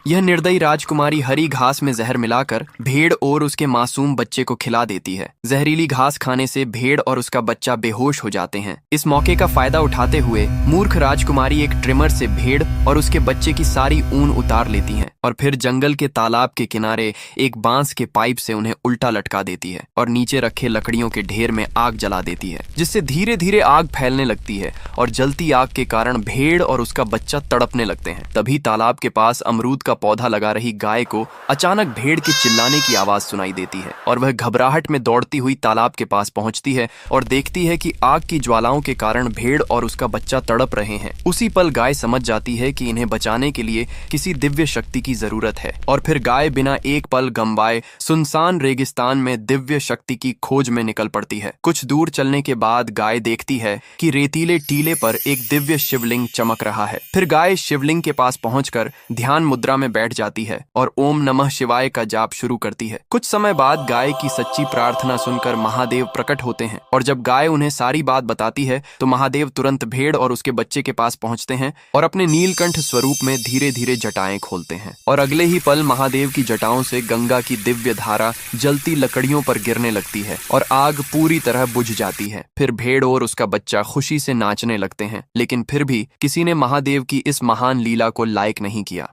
यह निर्दयी राजकुमारी हरी घास में जहर मिलाकर भेड़ और उसके मासूम बच्चे को खिला देती है। जहरीली घास खाने से भेड़ और उसका बच्चा बेहोश हो जाते हैं। इस मौके का फायदा उठाते हुए मूर्ख राजकुमारी एक ट्रिमर से भेड़ और उसके बच्चे की सारी ऊन उतार लेती है और फिर जंगल के तालाब के किनारे एक बांस के पाइप से उन्हें उल्टा लटका देती है और नीचे रखे लकड़ियों के ढेर में आग जला देती है, जिससे धीरे धीरे आग फैलने लगती है और जलती आग के कारण भेड़ और उसका बच्चा तड़पने लगते हैं। तभी तालाब के पास अमरूद का पौधा लगा रही गाय को अचानक भेड़ के चिल्लाने की आवाज सुनाई देती है और वह घबराहट में दौड़ती हुई तालाब के पास पहुंचती है और देखती है कि आग की ज्वालाओं के कारण भेड़ और उसका बच्चा तड़प रहे हैं। उसी पल गाय समझ जाती है कि इन्हें बचाने के लिए किसी दिव्य शक्ति की जरूरत है और फिर गाय बिना एक पल गंवाए सुनसान रेगिस्तान में दिव्य शक्ति की खोज में निकल पड़ती है। कुछ दूर चलने के बाद गाय देखती है कि रेतीले टीले पर एक दिव्य शिवलिंग चमक रहा है। फिर गाय शिवलिंग के पास पहुंचकर ध्यान मुद्रा में बैठ जाती है और ओम नमः शिवाय का जाप शुरू करती है। कुछ समय बाद गाय की सच्ची प्रार्थना सुनकर महादेव प्रकट होते हैं और जब गाय उन्हें सारी बात बताती है तो महादेव तुरंत भेड़ और उसके बच्चे के पास पहुंचते हैं और अपने नीलकंठ स्वरूप में धीरे धीरे जटाएं खोलते हैं और अगले ही पल महादेव की जटाओं से गंगा की दिव्य धारा जलती लकड़ियों पर गिरने लगती है और आग पूरी तरह बुझ जाती है। फिर भेड़ और उसका बच्चा खुशी से नाचने लगते हैं, लेकिन फिर भी किसी ने महादेव की इस महान लीला को लाइक नहीं किया।